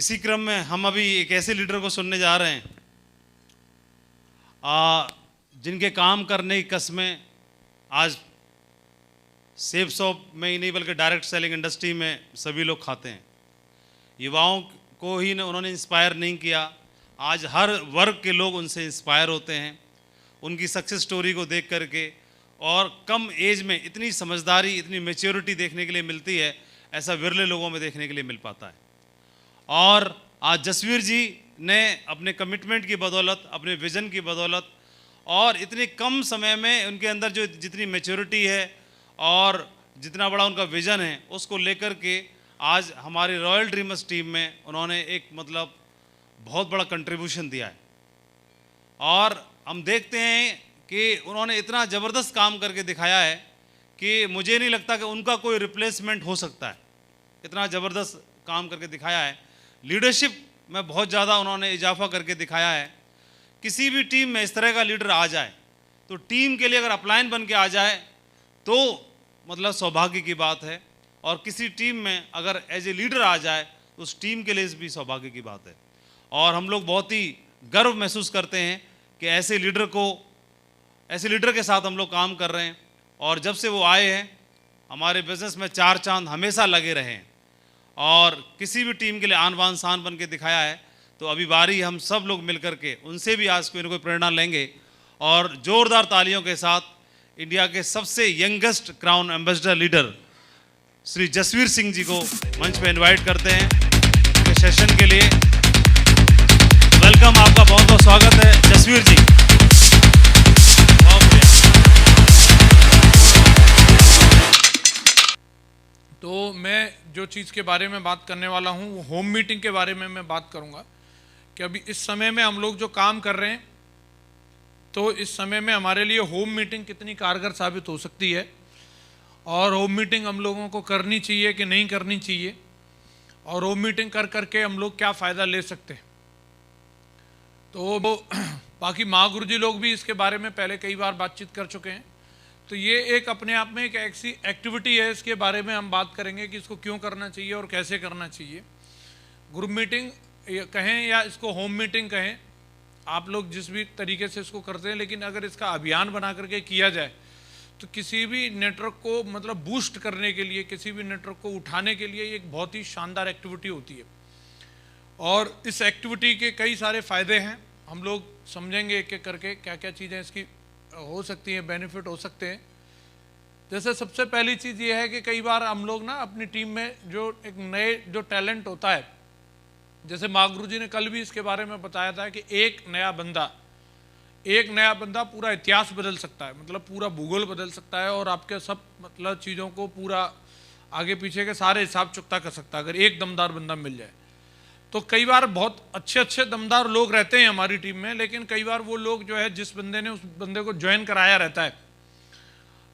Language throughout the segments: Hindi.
इसी क्रम में हम अभी एक ऐसे लीडर को सुनने जा रहे हैं जिनके काम करने की कसमें आज सेब शॉप में ही नहीं बल्कि डायरेक्ट सेलिंग इंडस्ट्री में सभी लोग खाते हैं। युवाओं को ही उन्होंने इंस्पायर नहीं किया, आज हर वर्ग के लोग उनसे इंस्पायर होते हैं उनकी सक्सेस स्टोरी को देख करके। और कम एज में इतनी समझदारी, इतनी मैच्योरिटी देखने के लिए मिलती है, ऐसा विरले लोगों में देखने के लिए मिल पाता है। और आज जसवीर जी ने अपने कमिटमेंट की बदौलत, अपने विज़न की बदौलत और इतने कम समय में उनके अंदर जो जितनी मैच्योरिटी है और जितना बड़ा उनका विज़न है, उसको लेकर के आज हमारी रॉयल ड्रीमर्स टीम में उन्होंने एक बहुत बड़ा कंट्रीब्यूशन दिया है। और हम देखते हैं कि उन्होंने इतना ज़बरदस्त काम करके दिखाया है कि मुझे नहीं लगता कि उनका कोई रिप्लेसमेंट हो सकता है। इतना ज़बरदस्त काम करके दिखाया है, लीडरशिप में बहुत ज़्यादा उन्होंने इजाफा करके दिखाया है। किसी भी टीम में इस तरह का लीडर आ जाए तो टीम के लिए अगर अपलाइन बन के आ जाए तो सौभाग्य की बात है, और किसी टीम में अगर एज ए लीडर आ जाए तो उस टीम के लिए भी सौभाग्य की बात है। और हम लोग बहुत ही गर्व महसूस करते हैं कि ऐसे लीडर के साथ हम लोग काम कर रहे हैं। और जब से वो आए हैं हमारे बिज़नेस में चार चांद हमेशा लगे रहे हैं और किसी भी टीम के लिए आन बान शान बन के दिखाया है। तो अभी बारी हम सब लोग मिलकर के उनसे भी आज कोई ना कोई प्रेरणा लेंगे और ज़ोरदार तालियों के साथ इंडिया के सबसे youngest crown ambassador leader Shri Jasvir Singh ji को मंच पे इनवाइट करते हैं के सेशन के लिए। वेलकम, आपका बहुत बहुत स्वागत है जसवीर जी। तो मैं जो चीज़ के बारे में बात करने वाला हूँ वो होम मीटिंग के बारे में मैं बात करूँगा कि अभी इस समय में हम लोग जो काम कर रहे हैं तो इस समय में हमारे लिए होम मीटिंग कितनी कारगर साबित हो सकती है और होम मीटिंग हम लोगों को करनी चाहिए कि नहीं करनी चाहिए, और होम मीटिंग कर करके हम लोग क्या फ़ायदा ले सकते हैं। तो बाकी महागुरु जी लोग भी इसके बारे में पहले कई बार बातचीत कर चुके हैं। तो ये एक अपने आप में एक ऐसी एक्टिविटी है, इसके बारे में हम बात करेंगे कि इसको क्यों करना चाहिए और कैसे करना चाहिए। ग्रुप मीटिंग कहें या इसको होम मीटिंग कहें, आप लोग जिस भी तरीके से इसको करते हैं, लेकिन अगर इसका अभियान बना करके किया जाए तो किसी भी नेटवर्क को बूस्ट करने के लिए, किसी भी नेटवर्क को उठाने के लिए एक बहुत ही शानदार एक्टिविटी होती है। और इस एक्टिविटी के कई सारे फ़ायदे हैं, हम लोग समझेंगे एक एक करके क्या क्या चीज़ें इसकी हो सकती हैं, बेनिफिट हो सकते हैं। जैसे सबसे पहली चीज़ ये है कि कई बार हम लोग अपनी टीम में जो एक नए जो टैलेंट होता है, जैसे महागुरु जी ने कल भी इसके बारे में बताया था कि एक नया बंदा पूरा इतिहास बदल सकता है, पूरा भूगोल बदल सकता है और आपके सब चीज़ों को पूरा आगे पीछे के सारे हिसाब चुकता कर सकता है अगर एक दमदार बंदा मिल जाए। तो कई बार बहुत अच्छे दमदार लोग रहते हैं हमारी टीम में, लेकिन कई बार वो लोग जो है जिस बंदे ने उस बंदे को ज्वाइन कराया रहता है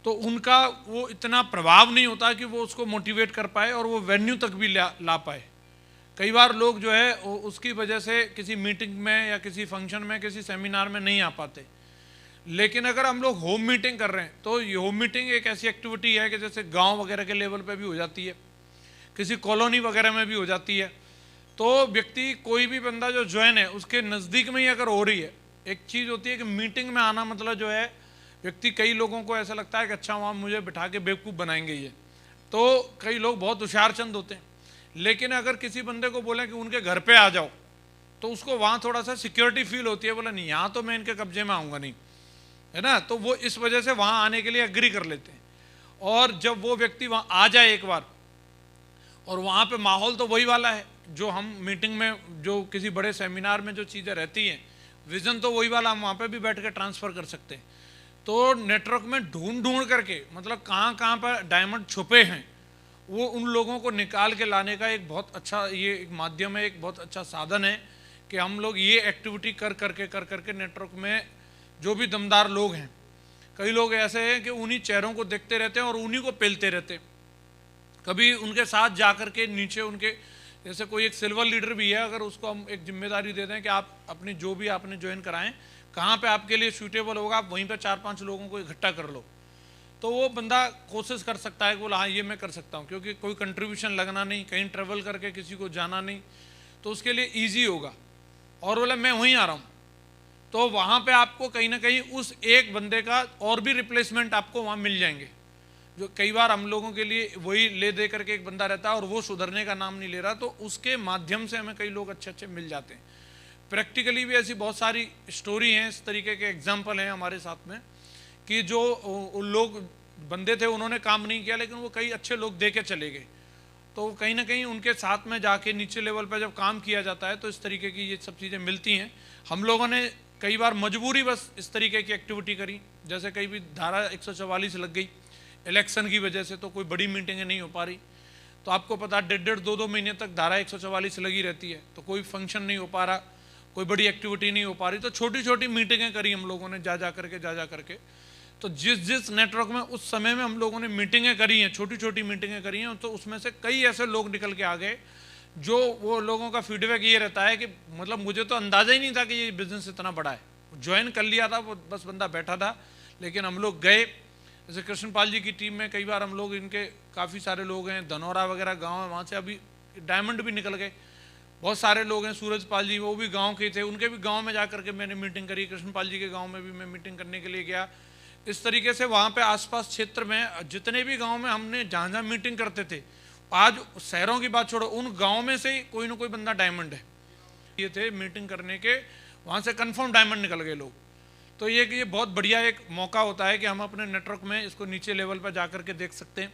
तो उनका वो इतना प्रभाव नहीं होता कि वो उसको मोटिवेट कर पाए और वो वेन्यू तक भी ला पाए। कई बार लोग जो है उसकी वजह से किसी मीटिंग में या किसी फंक्शन में, किसी सेमिनार में नहीं आ पाते। लेकिन अगर हम लोग होम मीटिंग कर रहे हैं तो ये होम मीटिंग एक ऐसी एक्टिविटी है कि जैसे गाँव वगैरह के लेवल पर भी हो जाती है, किसी कॉलोनी वगैरह में भी हो जाती है। तो व्यक्ति कोई भी बंदा जो ज्वाइन है उसके नज़दीक में ही अगर हो रही है, एक चीज़ होती है कि मीटिंग में आना जो है व्यक्ति, कई लोगों को ऐसा लगता है कि अच्छा वहाँ मुझे बिठा के बेवकूफ़ बनाएंगे ये, तो कई लोग बहुत होशियारचंद होते हैं। लेकिन अगर किसी बंदे को बोले कि उनके घर पे आ जाओ तो उसको वहाँ थोड़ा सा सिक्योरिटी फील होती है, बोला नहीं यहाँ तो मैं इनके कब्जे में आऊँगा नहीं, है ना। तो वो इस वजह से वहाँ आने के लिए एग्री कर लेते हैं। और जब वो व्यक्ति वहाँ आ जाए एक बार और वहाँ पे माहौल तो वही वाला है जो हम मीटिंग में, जो किसी बड़े सेमिनार में जो चीज़ें रहती हैं, विज़न तो वही वाला हम वहाँ पे भी बैठ के ट्रांसफ़र कर सकते हैं। तो नेटवर्क में ढूंढ करके कहाँ पर डायमंड छुपे हैं वो उन लोगों को निकाल के लाने का एक बहुत अच्छा ये एक माध्यम है, एक बहुत अच्छा साधन है कि हम लोग ये एक्टिविटी कर करके नेटवर्क में जो भी दमदार लोग हैं, कई लोग ऐसे हैं कि उन्हीं चेहरों को देखते रहते हैं और उन्हीं को पेलते रहते हैं। कभी उनके साथ जा कर के नीचे उनके, जैसे कोई एक सिल्वर लीडर भी है, अगर उसको हम एक जिम्मेदारी दे दें कि आप अपनी जो भी आपने ज्वाइन कराएं कहाँ पे आपके लिए सूटेबल होगा, आप वहीं पे 4-5 लोगों को इकट्ठा कर लो, तो वो बंदा कोशिश कर सकता है कि बोला हाँ ये मैं कर सकता हूँ, क्योंकि कोई कंट्रीब्यूशन लगना नहीं, कहीं ट्रेवल करके किसी को जाना नहीं। तो उसके लिए ईजी होगा, और बोला मैं वहीं आ रहा हूँ, तो वहाँ पे आपको कहीं ना कहीं उस एक बंदे का और भी रिप्लेसमेंट आपको वहाँ मिल जाएंगे। जो कई बार हम लोगों के लिए वही ले दे करके एक बंदा रहता है और वो सुधरने का नाम नहीं ले रहा, तो उसके माध्यम से हमें कई लोग अच्छे अच्छे मिल जाते हैं। प्रैक्टिकली भी ऐसी बहुत सारी स्टोरी हैं, इस तरीके के एग्जाम्पल हैं हमारे साथ में, कि जो लोग बंदे थे उन्होंने काम नहीं किया, लेकिन वो कई अच्छे लोग दे के चले गए, तो कहीं ना कहीं उनके साथ में जाके नीचे लेवल पर जब काम किया जाता है तो इस तरीके की ये सब चीज़ें मिलती हैं। हम लोगों ने कई बार मजबूरी बस इस तरीके की एक्टिविटी करी, जैसे कई भी धारा 144 लग गई इलेक्शन की वजह से, तो कोई बड़ी मीटिंगें नहीं हो पा रही, तो आपको पता 1.5 2 महीने तक धारा 144 लगी रहती है, तो कोई फंक्शन नहीं हो पा रहा, कोई बड़ी एक्टिविटी नहीं हो पा रही, तो छोटी छोटी मीटिंगें करी हम लोगों ने जा करके। तो जिस नेटवर्क में उस समय में हम लोगों ने मीटिंगें करी हैं, छोटी छोटी मीटिंगें करी हैं, तो उसमें से कई ऐसे लोग निकल के आ गए जो वो लोगों का फीडबैक ये रहता है कि मतलब मुझे तो अंदाज़ा ही नहीं था कि ये बिज़नेस इतना बड़ा है। ज्वाइन कर लिया था, वो बस बंदा बैठा था, लेकिन हम लोग गए, जैसे कृष्णपाल जी की टीम में कई बार हम लोग, इनके काफ़ी सारे लोग हैं, धनौरा वगैरह गाँव है, वहाँ से अभी डायमंड भी निकल गए, बहुत सारे लोग हैं, सूरजपाल जी वो भी गाँव के थे, उनके भी गाँव में जा करके मैंने मीटिंग करी, कृष्णपाल जी के गाँव में भी मैं मीटिंग करने के लिए गया। इस तरीके से वहाँ पे आसपास क्षेत्र में जितने भी गांव में हमने जहाँ जहाँ मीटिंग करते थे, आज शहरों की बात छोड़ो, उन गांव में से कोई ना कोई बंदा डायमंड है। ये थे मीटिंग करने के, वहाँ से कंफर्म डायमंड निकल गए लोग। तो ये बहुत बढ़िया एक मौका होता है कि हम अपने नेटवर्क में इसको नीचे लेवल पर जा करके देख सकते हैं।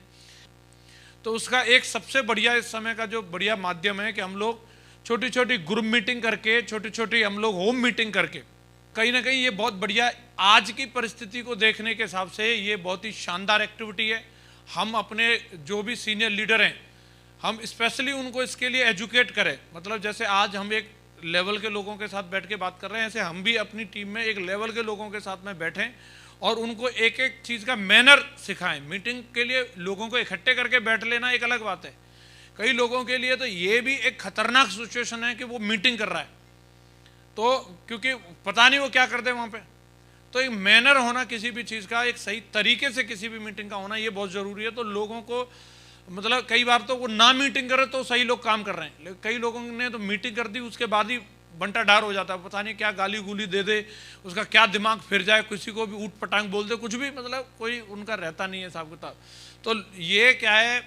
तो उसका एक सबसे बढ़िया इस समय का जो बढ़िया माध्यम है कि हम लोग छोटी छोटी ग्रुप मीटिंग करके, छोटी छोटी हम लोग होम मीटिंग करके, कहीं ना कहीं ये बहुत बढ़िया, आज की परिस्थिति को देखने के हिसाब से ये बहुत ही शानदार एक्टिविटी है। हम अपने जो भी सीनियर लीडर हैं, हम स्पेशली उनको इसके लिए एजुकेट करें, मतलब जैसे आज हम एक लेवल के लोगों के साथ बैठ के बात कर रहे हैं, ऐसे हम भी अपनी टीम में एक लेवल के लोगों के साथ में बैठें और उनको एक एक चीज़ का मैनर सिखाएं। मीटिंग के लिए लोगों को इकट्ठे करके बैठ लेना एक अलग बात है, कई लोगों के लिए तो ये भी एक खतरनाक सिचुएशन है कि वो मीटिंग कर रहा है, तो क्योंकि पता नहीं वो क्या करते हैं वहाँ पे। तो एक मैनर होना किसी भी चीज़ का, एक सही तरीके से किसी भी मीटिंग का होना, ये बहुत ज़रूरी है। तो लोगों को मतलब कई बार तो वो ना मीटिंग करे तो सही लोग काम कर रहे हैं, लेकिन कई लोगों ने तो मीटिंग कर दी, उसके बाद ही बंटा डार हो जाता है, पता नहीं क्या गाली गुली दे दे, उसका क्या दिमाग फिर जाए, किसी को भी ऊट पटांग बोल दे, कुछ भी, मतलब कोई उनका रहता नहीं है हिसाब किताब। तो ये क्या है,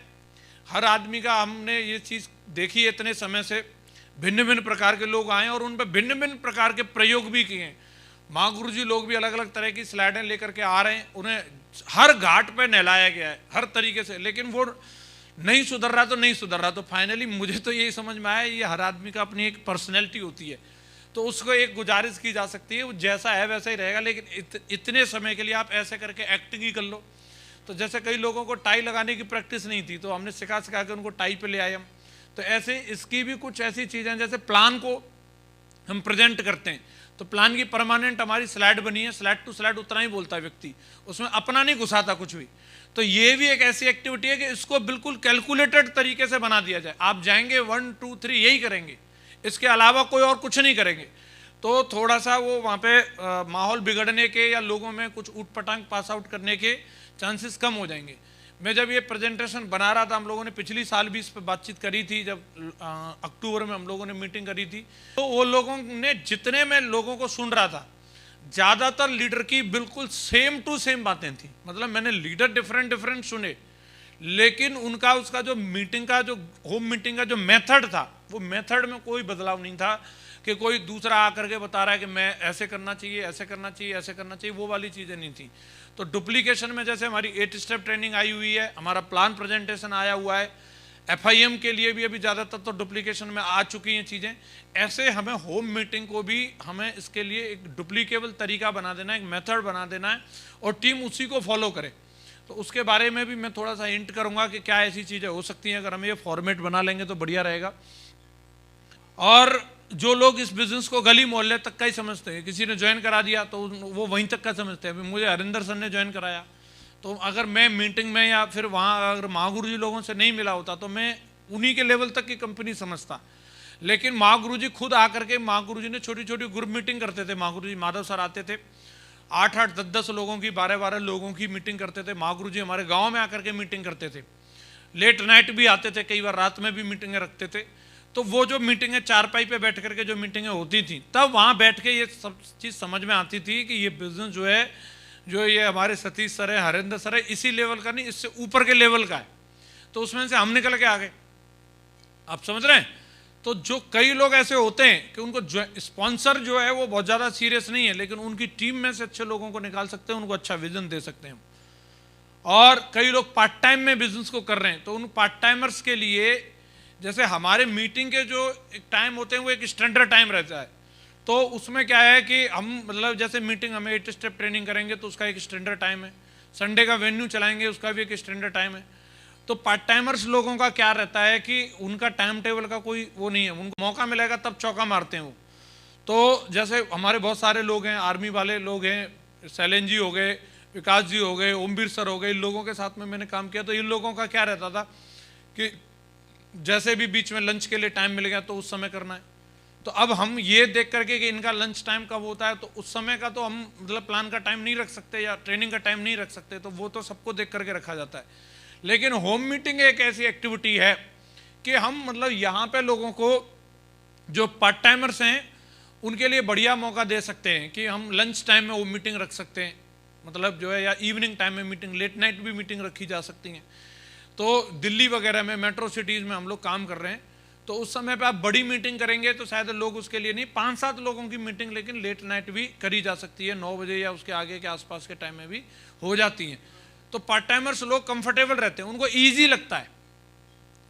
हर आदमी का, हमने ये चीज़ देखी है इतने समय से, भिन्न भिन्न प्रकार के लोग आए और उन पर भिन्न भिन्न प्रकार के प्रयोग भी किए हैं। महागुरु जी लोग भी अलग अलग तरह की स्लाइडें लेकर के आ रहे हैं, उन्हें हर घाट पे नहलाया गया है हर तरीके से, लेकिन वो नहीं सुधर रहा तो नहीं सुधर रहा। तो फाइनली मुझे तो यही समझ में आया, ये हर आदमी का अपनी एक पर्सनैलिटी होती है, तो उसको एक गुजारिश की जा सकती है, वो जैसा है वैसा ही रहेगा, लेकिन इतने समय के लिए आप ऐसे करके एक्टिंग ही कर लो। तो जैसे कई लोगों को टाई लगाने की प्रैक्टिस नहीं थी, तो हमने सिखा के उनको टाई पे ले आए हम। तो ऐसे इसकी भी कुछ ऐसी चीज़ें, जैसे प्लान को हम प्रेजेंट करते हैं, तो प्लान की परमानेंट हमारी स्लाइड बनी है, स्लाइड टू स्लाइड उतना ही बोलता है व्यक्ति, उसमें अपना नहीं घुसाता कुछ भी। तो ये भी एक ऐसी एक्टिविटी है कि इसको बिल्कुल कैलकुलेटेड तरीके से बना दिया जाए। आप जाएंगे 1 2 3 यही करेंगे, इसके अलावा कोई और कुछ नहीं करेंगे, तो थोड़ा सा वो वहाँ पे माहौल बिगड़ने के या लोगों में कुछ ऊट पटांग पास आउट करने के चांसेस कम हो जाएंगे। मैं जब ये प्रेजेंटेशन बना रहा था, हम लोगों ने पिछली साल भी इस पर बातचीत करी थी, जब अक्टूबर में हम लोगों ने मीटिंग करी थी, तो वो लोगों ने, जितने मैं लोगों को सुन रहा था, ज़्यादातर लीडर की बिल्कुल सेम टू सेम बातें थी। मतलब मैंने लीडर डिफरेंट डिफरेंट सुने, लेकिन उनका उसका जो मीटिंग का, जो होम मीटिंग का जो मेथड था, वो मेथड में कोई बदलाव नहीं था कि कोई दूसरा आकर के बता रहा है कि मैं ऐसे करना चाहिए, ऐसे करना चाहिए, ऐसे करना चाहिए, वो वाली चीज़ें नहीं थी। तो डुप्लीकेशन में जैसे हमारी 8 स्टेप ट्रेनिंग आई हुई है, हमारा प्लान प्रेजेंटेशन आया हुआ है, FIM के लिए भी अभी ज़्यादातर तो डुप्लीकेशन में आ चुकी हैं चीज़ें। ऐसे हमें होम मीटिंग को भी हमें इसके लिए एक डुप्लीकेबल तरीका बना देना है, एक मेथड बना देना है, और टीम उसी को फॉलो करे। तो उसके बारे में भी मैं थोड़ा सा हिंट करूँगा कि क्या ऐसी चीज़ें हो सकती हैं, अगर हम ये फॉर्मेट बना लेंगे तो बढ़िया रहेगा। और जो लोग इस बिज़नेस को गली मोहल्ले तक का ही समझते हैं, किसी ने ज्वाइन करा दिया तो वो वहीं तक का समझते हैं। अभी मुझे हरिंदर सर ने ज्वाइन कराया, तो अगर मैं मीटिंग में या फिर वहाँ अगर महागुरु जी लोगों से नहीं मिला होता तो मैं उन्हीं के लेवल तक की कंपनी समझता। लेकिन महागुरु जी खुद आकर के, महागुरु जी ने छोटी छोटी ग्रुप मीटिंग करते थे। महागुरु जी माधव सर आते थे, 8-8 10-10 लोगों की, 12-12 लोगों की मीटिंग करते थे। महागुरु जी हमारे गाँव में आकर के मीटिंग करते थे, लेट नाइट भी आते थे, कई बार रात में भी मीटिंगें रखते थे। तो वो जो मीटिंगें चारपाई पे बैठ करके जो मीटिंगें होती थी, तब वहाँ बैठ के ये सब चीज़ समझ में आती थी कि ये बिजनेस जो है, जो ये हमारे सतीश सर है, हरेंद्र सर है, इसी लेवल का नहीं, इससे ऊपर के लेवल का है। तो उसमें से हम निकल के आ गए, आप समझ रहे हैं। तो जो कई लोग ऐसे होते हैं कि उनको स्पॉन्सर जो है वो बहुत ज़्यादा सीरियस नहीं है, लेकिन उनकी टीम में से अच्छे लोगों को निकाल सकते हैं, उनको अच्छा विजन दे सकते हैं। और कई लोग पार्ट टाइम में बिजनेस को कर रहे हैं, तो उन पार्ट टाइमर्स के लिए, जैसे हमारे मीटिंग के जो एक टाइम होते हैं वो एक स्टैंडर्ड टाइम रहता है, तो उसमें क्या है कि हम मतलब जैसे मीटिंग हमें 8 स्टेप ट्रेनिंग करेंगे तो उसका एक स्टैंडर्ड टाइम है, संडे का वेन्यू चलाएंगे उसका भी एक स्टैंडर्ड टाइम है। तो पार्ट टाइमर्स लोगों का क्या रहता है कि उनका टाइम टेबल का कोई वो नहीं है, उनको मौका मिलेगा तब चौका मारते हैं वो। तो जैसे हमारे बहुत सारे लोग हैं, आर्मी वाले लोग हैं, शैलेन जी हो गए, विकास जी हो गए, ओमवीर सर हो गए, इन लोगों के साथ में मैंने काम किया। तो इन लोगों का क्या रहता था कि जैसे भी बीच में लंच के लिए टाइम मिल गया तो उस समय करना है। तो अब हम ये देख करके कि इनका लंच टाइम कब होता है, तो उस समय का तो हम मतलब प्लान का टाइम नहीं रख सकते या ट्रेनिंग का टाइम नहीं रख सकते, तो वो तो सबको देख करके रखा जाता है। लेकिन होम मीटिंग एक ऐसी एक्टिविटी है कि हम मतलब यहाँ पे लोगों को जो पार्ट टाइमर्स हैं उनके लिए बढ़िया मौका दे सकते हैं कि हम लंच टाइम में वो मीटिंग रख सकते हैं, मतलब जो है, या इवनिंग टाइम में मीटिंग, लेट नाइट भी मीटिंग रखी जा सकती हैं। तो दिल्ली वगैरह में मेट्रो सिटीज़ में हम लोग काम कर रहे हैं, तो उस समय पे आप बड़ी मीटिंग करेंगे तो शायद लोग उसके लिए नहीं, 5-7 लोगों की मीटिंग लेकिन लेट नाइट भी करी जा सकती है, 9 बजे या उसके आगे के आसपास के टाइम में भी हो जाती हैं। तो पार्ट टाइमर्स लोग कंफर्टेबल रहते हैं, उनको ईजी लगता है।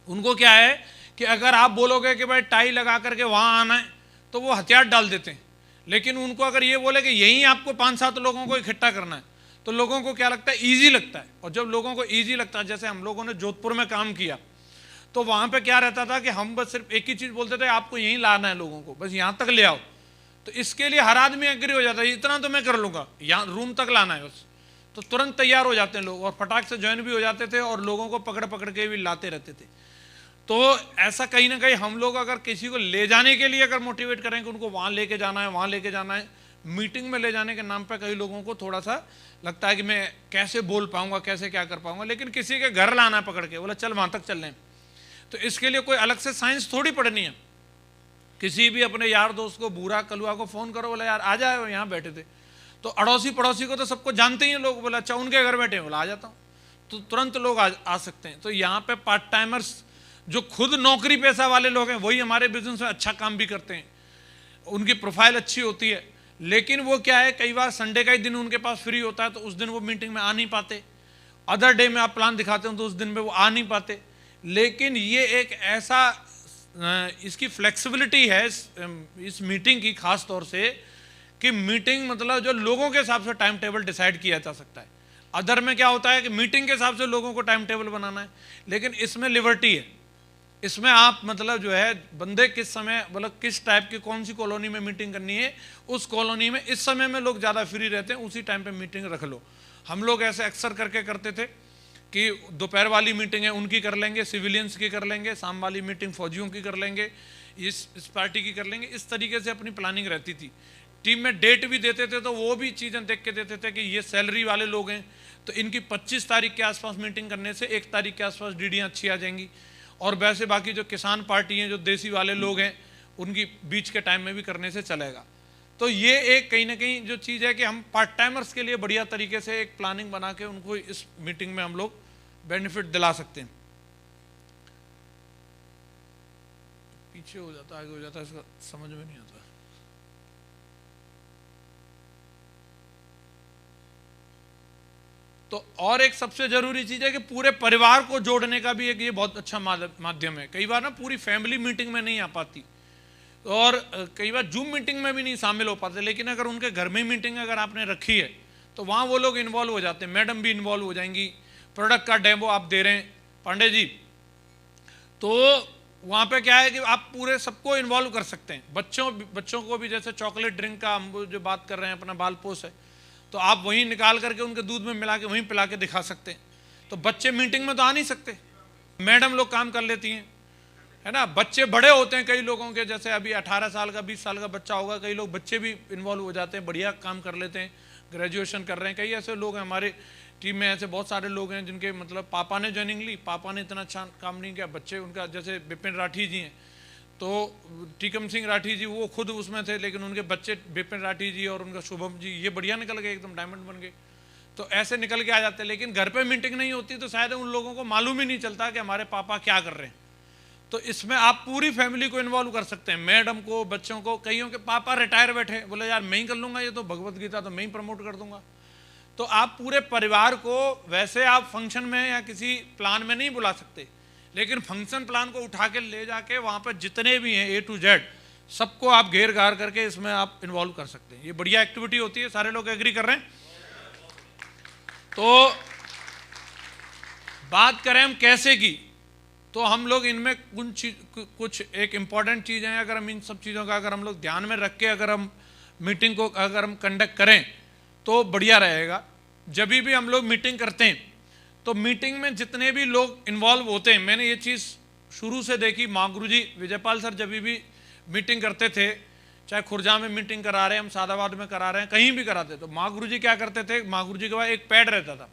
उनको क्या है कि अगर आप बोलोगे कि भाई टाई लगा करके वहाँ आना है तो वो हथियार डाल देते हैं, लेकिन उनको अगर ये बोले कि यहीं आपको 5-7 लोगों को इकट्ठा करना है तो लोगों को क्या लगता है, ईजी लगता है। और जब लोगों को ईजी लगता है, जैसे हम लोगों ने जोधपुर में काम किया तो वहाँ पे क्या रहता था कि हम बस सिर्फ एक ही चीज़ बोलते थे, आपको यहीं लाना है लोगों को, बस यहाँ तक ले आओ। तो इसके लिए हर आदमी एग्री हो जाता है, इतना तो मैं कर लूँगा, यहाँ रूम तक लाना है बस, तो तुरंत तैयार हो जाते हैं लोग और फटाक से ज्वाइन भी हो जाते थे और लोगों को पकड़ पकड़ के भी लाते रहते थे। तो ऐसा कहीं ना कहीं हम लोग अगर किसी को ले जाने के लिए अगर मोटिवेट करें कि उनको वहाँ लेके जाना है, वहाँ लेके जाना है, मीटिंग में ले जाने के नाम पे कई लोगों को थोड़ा सा लगता है कि मैं कैसे बोल पाऊंगा, कैसे क्या कर पाऊंगा, लेकिन किसी के घर लाना पकड़ के, बोला चल वहाँ तक चल रहे हैं, तो इसके लिए कोई अलग से साइंस थोड़ी पढ़नी है। किसी भी अपने यार दोस्त को, बूढ़ा कलुआ को फ़ोन करो, बोला यार आ जाए, यहाँ बैठे थे, तो अड़ोसी पड़ोसी को तो सबको जानते ही हैं लोग, बोला अच्छा उनके घर बैठे, बोला आ जाता हूँ, तो तुरंत लोग आ सकते हैं। तो यहाँ पे पार्ट टाइमर्स जो खुद नौकरी पेशा वाले लोग हैं वही हमारे बिजनेस में अच्छा काम भी करते हैं, उनकी प्रोफाइल अच्छी होती है, लेकिन वो क्या है, कई बार संडे का ही दिन उनके पास फ्री होता है तो उस दिन वो मीटिंग में आ नहीं पाते, अदर डे में आप प्लान दिखाते हो तो उस दिन में वो आ नहीं पाते। लेकिन ये एक ऐसा इसकी फ्लेक्सिबिलिटी है इस मीटिंग की, खास तौर से कि मीटिंग मतलब जो लोगों के हिसाब से टाइम टेबल डिसाइड किया जा सकता है। अदर में क्या होता है कि मीटिंग के हिसाब से लोगों को टाइम टेबल बनाना है, लेकिन इसमें लिबर्टी है, इसमें आप मतलब जो है बंदे किस समय, मतलब किस टाइप की कौन सी कॉलोनी में मीटिंग करनी है, उस कॉलोनी में इस समय में लोग ज़्यादा फ्री रहते हैं, उसी टाइम पे मीटिंग रख लो। हम लोग ऐसे अक्सर करके करते थे कि दोपहर वाली मीटिंग है उनकी कर लेंगे, सिविलियंस की कर लेंगे, शाम वाली मीटिंग फौजियों की कर लेंगे, इस पार्टी की कर लेंगे, इस तरीके से अपनी प्लानिंग रहती थी। टीम में डेट भी देते थे तो वो भी चीज़ें देख के देते थे कि ये सैलरी वाले लोग हैं तो इनकी 25 तारीख के आसपास मीटिंग करने से 1 तारीख के आसपास डीडियाँ अच्छी आ जाएंगी, और वैसे बाकी जो किसान पार्टी हैं, जो देसी वाले लोग हैं, उनकी बीच के टाइम में भी करने से चलेगा। तो ये एक कहीं ना कहीं जो चीज़ है कि हम पार्ट टाइमर्स के लिए बढ़िया तरीके से एक प्लानिंग बना के उनको इस मीटिंग में हम लोग बेनिफिट दिला सकते हैं। पीछे हो जाता, आगे हो जाता, इसका समझ में नहीं आता। तो और एक सबसे जरूरी चीज़ है कि पूरे परिवार को जोड़ने का भी एक ये बहुत अच्छा माध्यम है। कई बार ना पूरी फैमिली मीटिंग में नहीं आ पाती और कई बार जूम मीटिंग में भी नहीं शामिल हो पाते, लेकिन अगर उनके घर में मीटिंग अगर आपने रखी है तो वहाँ वो लोग इन्वॉल्व हो जाते हैं, मैडम भी इन्वॉल्व हो जाएंगी, प्रोडक्ट का डेमो आप दे रहे हैं पांडे जी, तो वहाँ पे क्या है कि आप पूरे सबको इन्वॉल्व कर सकते हैं। बच्चों को भी, जैसे चॉकलेट ड्रिंक का हम जो बात कर रहे हैं, अपना बालपोस है, तो आप वहीं निकाल करके उनके दूध में मिला के वहीं पिला के दिखा सकते हैं। तो बच्चे मीटिंग में तो आ नहीं सकते, मैडम लोग काम कर लेती हैं, है ना। बच्चे बड़े होते हैं कई लोगों के, जैसे अभी 18 साल का 20 साल का बच्चा होगा, कई लोग बच्चे भी इन्वॉल्व हो जाते हैं, बढ़िया काम कर लेते हैं, ग्रेजुएशन कर रहे हैं। कई ऐसे लोग हैं हमारे टीम में, ऐसे बहुत सारे लोग हैं जिनके मतलब पापा ने ज्वाइनिंग ली, पापा ने इतना अच्छा काम नहीं किया, बच्चे उनका, जैसे बिपिन राठी जी हैं, तो टीकम सिंह राठी जी वो खुद उसमें थे, लेकिन उनके बच्चे बिपिन राठी जी और उनका शुभम जी ये बढ़िया निकल गए, एकदम डायमंड बन गए। तो ऐसे निकल के आ जाते हैं, लेकिन घर पे मीटिंग नहीं होती तो शायद उन लोगों को मालूम ही नहीं चलता कि हमारे पापा क्या कर रहे हैं। तो इसमें आप पूरी फैमिली को इन्वॉल्व कर सकते हैं, मैडम को, बच्चों को। कईयों के पापा रिटायर बैठे, बोले यार मैं ही कर लूंगा, ये तो भगवत गीता तो मैं ही प्रमोट कर दूंगा। तो आप पूरे परिवार को, वैसे आप फंक्शन में या किसी प्लान में नहीं बुला सकते, लेकिन फंक्शन प्लान को उठा के ले जाके वहां पर जितने भी हैं A to Z सबको आप घेर घार करके इसमें आप इन्वॉल्व कर सकते हैं। ये बढ़िया एक्टिविटी होती है। सारे लोग एग्री कर रहे हैं? तो बात करें हम कैसे की, तो हम लोग इनमें कुछ एक इंपॉर्टेंट चीज़ है। अगर हम इन सब चीज़ों का अगर हम लोग ध्यान में रख के अगर हम मीटिंग को अगर हम कंडक्ट करें तो बढ़िया रहेगा। जब भी हम लोग मीटिंग करते हैं तो मीटिंग में जितने भी लोग इन्वॉल्व होते हैं, मैंने ये चीज़ शुरू से देखी। माँ गुरु जी विजयपाल सर जब भी मीटिंग करते थे, चाहे खुर्जा में मीटिंग करा रहे हैं, हम सादाबाद में करा रहे हैं, कहीं भी कराते, तो माँ गुरु जी क्या करते थे, माँ गुरु जी के पास एक पैड रहता था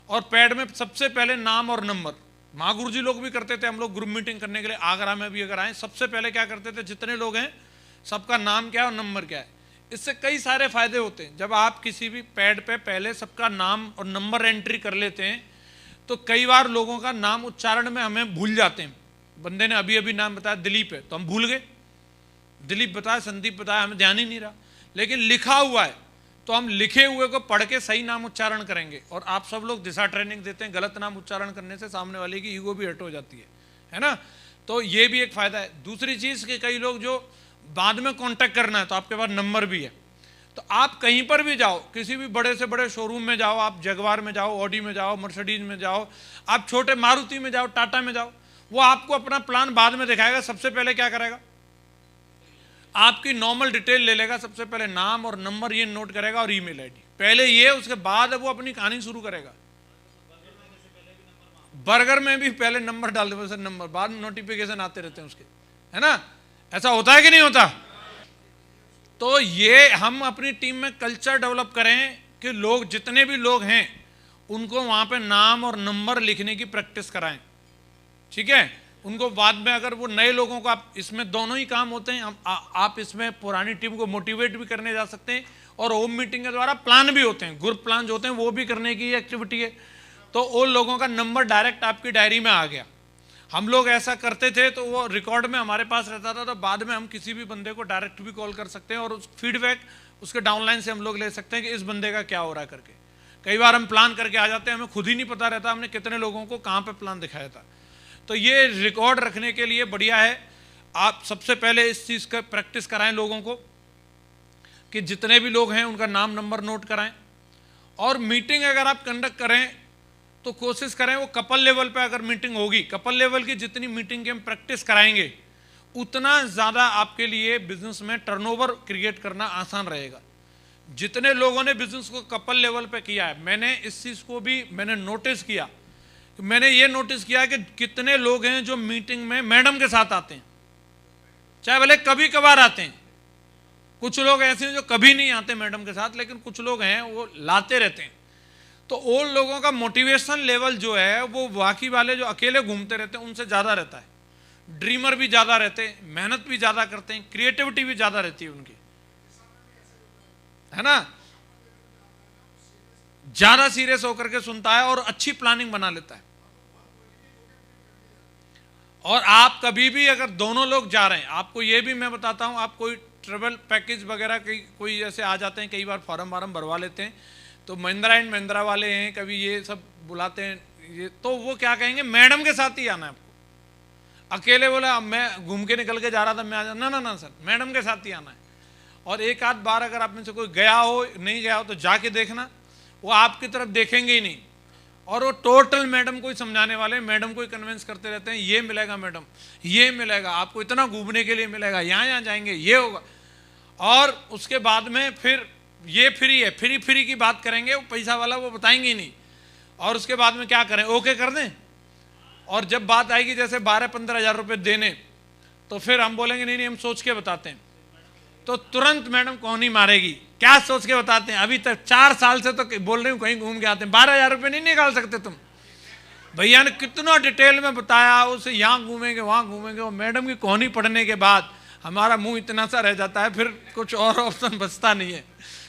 और पैड में सबसे पहले नाम और नंबर, माँ गुरु जी लोग भी करते थे। हम लोग ग्रुप मीटिंग करने के लिए आगरा में भी अगर आए, सबसे पहले क्या करते थे, जितने लोग हैं सबका नाम क्या है और नंबर क्या है। इससे कई सारे फायदे होते हैं। जब आप किसी भी पैड पे पहले सबका नाम और नंबर एंट्री कर लेते हैं तो कई बार लोगों का नाम उच्चारण में हमें भूल जाते हैं। बंदे ने अभी अभी नाम बताया दिलीप है तो हम भूल गए, दिलीप बताया, संदीप बताया, हमें ध्यान ही नहीं रहा। लेकिन लिखा हुआ है तो हम लिखे हुए को पढ़ के सही नाम उच्चारण करेंगे। और आप सब लोग दिशा ट्रेनिंग देते हैं, गलत नाम उच्चारण करने से सामने वाले की ईगो भी हर्ट हो जाती है ना। तो ये भी एक फायदा है। दूसरी चीज़ कि कई लोग जो बाद में कांटेक्ट करना है तो आपके पास नंबर भी है, तो आप कहीं पर भी जाओ, किसी भी बड़े से बड़े शोरूम में जाओ, आप जगवार में जाओ, ऑडी में जाओ, मर्सिडीज में जाओ, आप छोटे मारुति में जाओ, टाटा में जाओ, वो आपको अपना प्लान बाद में दिखाएगा। सबसे पहले क्या करेगा, आपकी नॉर्मल डिटेल ले लेगा, सबसे पहले नाम और नंबर ये नोट करेगा और ईमेल आईडी पहले ये, उसके बाद वो अपनी कहानी शुरू करेगा। बर्गर में भी पहले नंबर डाल दे, सर नंबर, बाद में नोटिफिकेशन आते रहते हैं उसके, है ना। ऐसा होता है कि नहीं होता? तो ये हम अपनी टीम में कल्चर डेवलप करें कि लोग, जितने भी लोग हैं उनको वहां पे नाम और नंबर लिखने की प्रैक्टिस कराएं, ठीक है। उनको बाद में, अगर वो नए लोगों को, आप इसमें दोनों ही काम होते हैं। आप इसमें पुरानी टीम को मोटिवेट भी करने जा सकते हैं और होम मीटिंग के द्वारा प्लान भी होते हैं, ग्रुप प्लान जो होते हैं वो भी करने की एक्टिविटी है। तो उन लोगों का नंबर डायरेक्ट आपकी डायरी में आ गया। हम लोग ऐसा करते थे तो वो रिकॉर्ड में हमारे पास रहता था, तो बाद में हम किसी भी बंदे को डायरेक्ट भी कॉल कर सकते हैं और उस फीडबैक उसके डाउनलाइन से हम लोग ले सकते हैं कि इस बंदे का क्या हो रहा है करके। कई बार हम प्लान करके आ जाते हैं, हमें खुद ही नहीं पता रहता हमने कितने लोगों को कहाँ पे प्लान दिखाया था। तो ये रिकॉर्ड रखने के लिए बढ़िया है। आप सबसे पहले इस चीज़ का प्रैक्टिस कराएं लोगों को कि जितने भी लोग हैं उनका नाम नंबर नोट कराएं। और मीटिंग अगर आप कंडक्ट करें तो कोशिश करें वो कपल लेवल पे अगर मीटिंग होगी, कपल लेवल की जितनी मीटिंग की हम प्रैक्टिस कराएंगे उतना ज़्यादा आपके लिए बिजनेस में टर्नओवर क्रिएट करना आसान रहेगा। जितने लोगों ने बिजनेस को कपल लेवल पे किया है, मैंने इस चीज़ को भी मैंने नोटिस किया, मैंने ये नोटिस किया कि कितने लोग हैं जो मीटिंग में मैडम के साथ आते हैं, चाहे भले कभी कभार आते हैं। कुछ लोग ऐसे हैं जो कभी नहीं आते मैडम के साथ, लेकिन कुछ लोग हैं वो लाते रहते हैं। तो उन लोगों का मोटिवेशन लेवल जो है वो बाकी वाले जो अकेले घूमते रहते हैं उनसे ज़्यादा रहता है। ड्रीमर भी ज़्यादा रहते हैं, मेहनत भी ज़्यादा करते हैं, क्रिएटिविटी भी ज़्यादा रहती है उनकी, है ना। ज़्यादा सीरियस होकर के सुनता है और अच्छी प्लानिंग बना लेता है। और आप कभी भी अगर दोनों लोग जा रहे हैं, आपको ये भी मैं बताता हूँ, आप कोई ट्रेवल पैकेज वगैरह कोई ऐसे आ जाते हैं, कई बार फॉर्म वार्म भरवा लेते हैं, तो महिंद्रा एंड महिंद्रा वाले हैं, कभी ये सब बुलाते हैं, ये तो वो क्या कहेंगे, मैडम के साथ ही आना है आपको। अकेले बोला मैं घूम के निकल के जा रहा था, मैं आ ना ना ना सर, मैडम के साथ ही आना है। और एक आध बार अगर आप में से कोई गया हो, नहीं गया हो, तो जाके देखना, वो आपकी तरफ देखेंगे ही नहीं। और वो टोटल मैडम को ही समझाने वाले, मैडम को ही कन्विंस करते रहते हैं, ये मिलेगा मैडम, ये मिलेगा आपको, इतना घूमने के लिए मिलेगा, यहाँ यहाँ जाएंगे, ये होगा। और उसके बाद में फिर ये फ्री है, फ्री फ्री की बात करेंगे, वो पैसा वाला वो बताएंगे ही नहीं। और उसके बाद में क्या करें, ओके कर दें। और जब बात आएगी जैसे 12-15 हज़ार रुपये देने, तो फिर हम बोलेंगे नहीं नहीं हम सोच के बताते हैं, तो तुरंत मैडम कौन ही मारेगी, क्या सोच के बताते हैं। अभी तक 4 साल से तो बोल रही हूँ कहीं घूम के आते हैं, 12 हज़ार रुपये नहीं निकाल सकते तुम, भैया ने कितना डिटेल में बताया, उसे यहाँ घूमेंगे वहाँ घूमेंगे, और मैडम की कहानी पढ़ने के बाद हमारा मुंह इतना सा रह जाता है, फिर कुछ और ऑप्शन बचता नहीं है।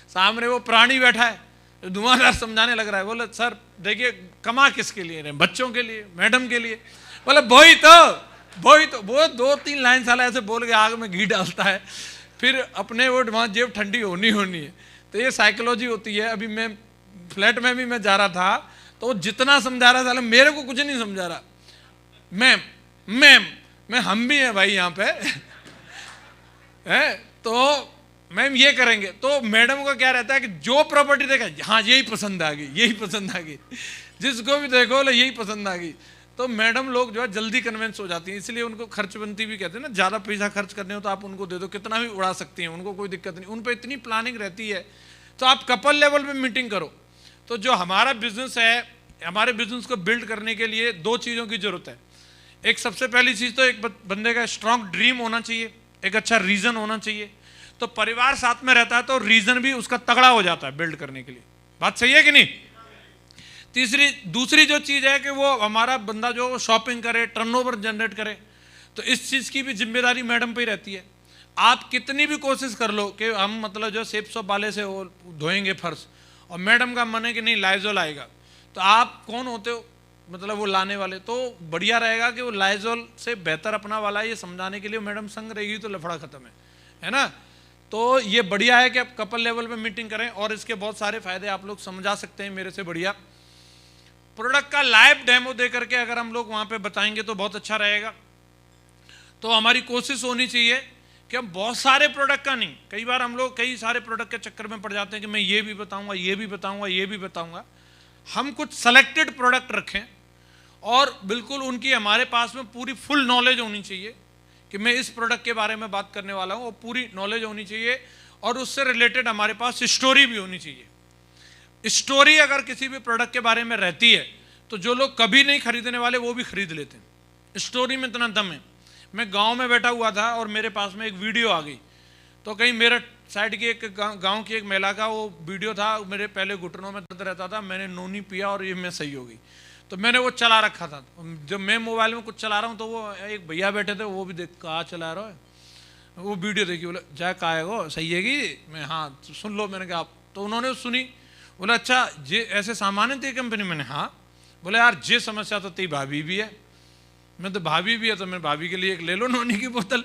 सामने वो प्राणी बैठा है, धुआंधार समझाने लग रहा है, बोले सर देखिए कमा किसके लिए रहे, बच्चों के लिए, मैडम के लिए। बोले वही तो वो 2-3 लाइन साला ऐसे बोल के आग में घी डालता है, फिर अपने वो वहाँ जेब ठंडी होनी है। तो ये साइकोलॉजी होती है। अभी मैं फ्लैट में भी मैं जा रहा था, तो जितना समझा रहा था मेरे को कुछ नहीं समझा रहा। मैम हम भी हैं भाई यहाँ पे है, तो मैम ये करेंगे, तो मैडम को क्या रहता है कि जो प्रॉपर्टी देखा, हाँ यही पसंद आ गई, जिसको भी देखो यही पसंद आ गई। तो मैडम लोग जो है जल्दी कन्विंस हो जाती हैं, इसलिए उनको खर्चबंती भी कहते हैं ना। ज़्यादा पैसा खर्च करने हो तो आप उनको दे दो, कितना भी उड़ा सकती हैं, उनको कोई दिक्कत नहीं, उन पर इतनी प्लानिंग रहती है। तो आप कपल लेवल पे मीटिंग करो। तो जो हमारा बिजनेस है, हमारे बिजनेस को बिल्ड करने के लिए 2 चीज़ों की जरूरत है। एक सबसे पहली चीज़ तो एक बंदे का स्ट्रांग ड्रीम होना चाहिए, एक अच्छा रीज़न होना चाहिए। तो परिवार साथ में रहता है तो रीज़न भी उसका तगड़ा हो जाता है बिल्ड करने के लिए। बात सही है कि नहीं? दूसरी जो चीज़ है कि वो हमारा बंदा जो शॉपिंग करे, टर्नओवर जनरेट करे, तो इस चीज़ की भी जिम्मेदारी मैडम पे ही रहती है। आप कितनी भी कोशिश कर लो कि हम मतलब जो सेप सॉप वाले से वो धोएंगे फर्श, और मैडम का मन है कि नहीं लाइजोल आएगा, तो आप कौन होते हो मतलब वो लाने वाले? तो बढ़िया रहेगा कि वो लाइजोल से बेहतर अपना वाला ये समझाने के लिए मैडम संग रहेगी तो लफड़ा खत्म है ना। तो ये बढ़िया है कि आप कपल लेवल पे मीटिंग करें, और इसके बहुत सारे फायदे आप लोग समझा सकते हैं मेरे से बढ़िया। प्रोडक्ट का लाइव डेमो दे करके अगर हम लोग वहाँ पे बताएंगे तो बहुत अच्छा रहेगा। तो हमारी कोशिश होनी चाहिए कि हम बहुत सारे प्रोडक्ट का नहीं, कई बार हम लोग कई सारे प्रोडक्ट के चक्कर में पड़ जाते हैं कि मैं ये भी बताऊंगा, ये भी बताऊंगा, ये भी बताऊंगा। हम कुछ सेलेक्टेड प्रोडक्ट रखें, और बिल्कुल उनकी हमारे पास में पूरी फुल नॉलेज होनी चाहिए कि मैं इस प्रोडक्ट के बारे में बात करने वाला हूँ, और पूरी नॉलेज होनी चाहिए, और उससे रिलेटेड हमारे पास स्टोरी भी होनी चाहिए। स्टोरी अगर किसी भी प्रोडक्ट के बारे में रहती है तो जो लोग कभी नहीं खरीदने वाले वो भी खरीद लेते हैं। स्टोरी में इतना दम है। मैं गांव में बैठा हुआ था और मेरे पास में एक वीडियो आ गई, तो कहीं मेरा साइड की एक गांव की एक महिला का वो वीडियो था, मेरे पहले घुटनों में दर्द रहता था, मैंने नोनी पिया और ये मैं सही हो गई। तो मैंने वो चला रखा था। जब मैं मोबाइल में कुछ चला रहा हूँ तो वो एक भैया बैठे थे, वो भी देख कहाँ चला रहा है, वो वीडियो देखी, बोले जाए कहा है वो सही है कि मैं हाँ सुन लो। मैंने कहा तो उन्होंने सुनी, बोला अच्छा जे ऐसे सामान है तेरी कंपनी? मैंने हाँ। बोले यार जे समस्या तो तेरी भाभी भी है। मैं तो भाभी भी है तो मैं भाभी के लिए एक ले लो नोनी की बोतल।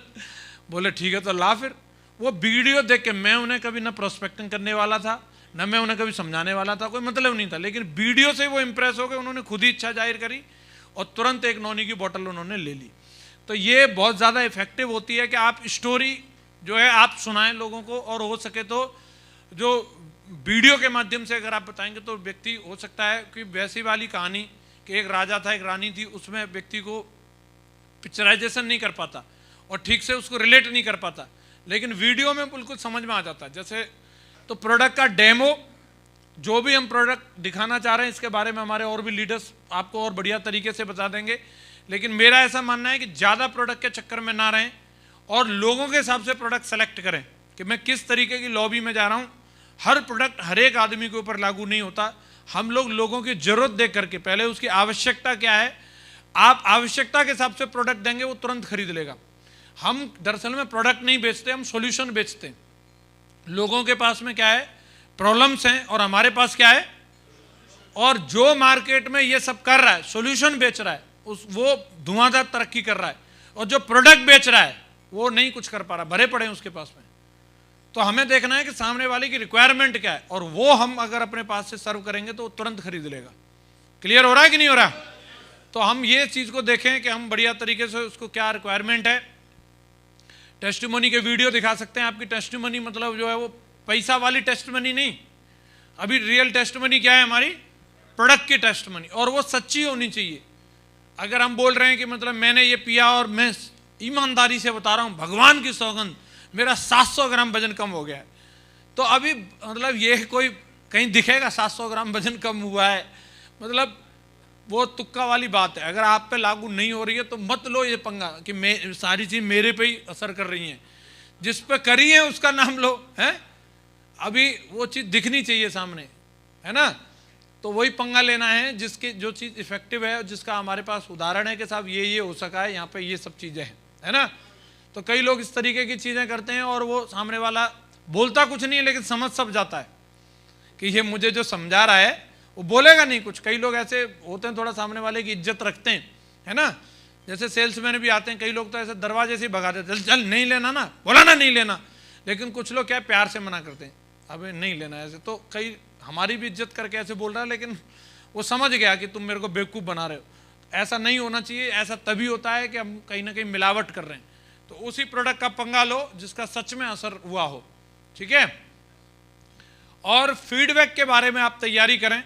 बोले ठीक है तो ला। फिर वो वीडियो देख के मैं उन्हें कभी ना प्रोस्पेक्टिंग करने वाला था, ना मैं उन्हें कभी समझाने वाला था, कोई मतलब नहीं था, लेकिन वीडियो से वो इंप्रेस हो गए, उन्होंने खुद ही इच्छा जाहिर करी और तुरंत एक नोनी की बोतल उन्होंने ले ली। तो ये बहुत ज़्यादा इफेक्टिव होती है कि आप स्टोरी जो है आप सुनाएं लोगों को, और हो सके तो जो वीडियो के माध्यम से अगर आप बताएंगे तो व्यक्ति हो सकता है कि वैसी वाली कहानी कि एक राजा था एक रानी थी, उसमें व्यक्ति को पिक्चराइजेशन नहीं कर पाता और ठीक से उसको रिलेट नहीं कर पाता, लेकिन वीडियो में बिल्कुल समझ में आ जाता है। जैसे तो प्रोडक्ट का डेमो, जो भी हम प्रोडक्ट दिखाना चाह रहे हैं इसके बारे में हमारे और भी लीडर्स आपको और बढ़िया तरीके से बता देंगे, लेकिन मेरा ऐसा मानना है कि ज़्यादा प्रोडक्ट के चक्कर में ना रहें और लोगों के हिसाब से प्रोडक्ट सेलेक्ट करें कि मैं किस तरीके की लॉबी में जा रहा हूँ। हर प्रोडक्ट हर एक आदमी के ऊपर लागू नहीं होता। हम लोग लोगों की जरूरत देख करके पहले उसकी आवश्यकता क्या है, आप आवश्यकता के हिसाब से प्रोडक्ट देंगे वो तुरंत खरीद लेगा। हम दरअसल में प्रोडक्ट नहीं बेचते, हम सॉल्यूशन बेचते हैं। लोगों के पास में क्या है, प्रॉब्लम्स हैं, और हमारे पास क्या है, और जो मार्केट में ये सब कर रहा है सॉल्यूशन बेच रहा है वो धुआंधार तरक्की कर रहा है, और जो प्रोडक्ट बेच रहा है वो नहीं कुछ कर पा रहा, भरे पड़े हैं उसके पास में। तो हमें देखना है कि सामने वाले की रिक्वायरमेंट क्या है, और वो हम अगर अपने पास से सर्व करेंगे तो तुरंत खरीद लेगा। क्लियर हो रहा है कि नहीं हो रहा? तो हम ये चीज़ को देखें कि हम बढ़िया तरीके से उसको क्या रिक्वायरमेंट है। टेस्टिमोनी के वीडियो दिखा सकते हैं। आपकी टेस्टिमोनी मतलब जो है वो पैसा वाली टेस्टिमोनी नहीं, अभी रियल टेस्टिमोनी क्या है, हमारी प्रोडक्ट की टेस्टिमोनी, और वो सच्ची होनी चाहिए। अगर हम बोल रहे हैं कि मतलब मैंने ये पिया और मैं ईमानदारी से बता रहा हूँ, भगवान की सौगंध मेरा 700 ग्राम वजन कम हो गया है, तो अभी मतलब ये कोई कहीं दिखेगा 700 ग्राम वजन कम हुआ है, मतलब वो तुक्का वाली बात है। अगर आप पे लागू नहीं हो रही है तो मत लो ये पंगा कि मैं सारी चीज़ मेरे पे ही असर कर रही हैं। जिस पे करी है उसका नाम लो, है अभी वो चीज़ दिखनी चाहिए सामने, है ना। तो वही पंगा लेना है जिसकी जो चीज़ इफेक्टिव है, जिसका हमारे पास उदाहरण है कि साहब ये हो सका है, यहाँ पे ये सब चीज़ें हैं, है ना। तो कई लोग इस तरीके की चीज़ें करते हैं और वो सामने वाला बोलता कुछ नहीं है लेकिन समझ सब जाता है कि ये मुझे जो समझा रहा है, वो बोलेगा नहीं कुछ। कई लोग ऐसे होते हैं, थोड़ा सामने वाले की इज्जत रखते हैं, है ना। जैसे सेल्समैन भी आते हैं, कई लोग तो ऐसे दरवाजे से ही भगा देते हैं, चल नहीं लेना ना, बोला ना नहीं लेना। लेकिन कुछ लोग क्या प्यार से मना करते हैं, अबे नहीं लेना ऐसे। तो कई हमारी भी इज्जत करके ऐसे बोल रहा है, लेकिन वो समझ गया कि तुम मेरे को बेवकूफ़ बना रहे हो। ऐसा नहीं होना चाहिए। ऐसा तभी होता है कि हम कहीं ना कहीं मिलावट कर रहे हैं। तो उसी प्रोडक्ट का पंगा लो जिसका सच में असर हुआ हो, ठीक है। और फीडबैक के बारे में आप तैयारी करें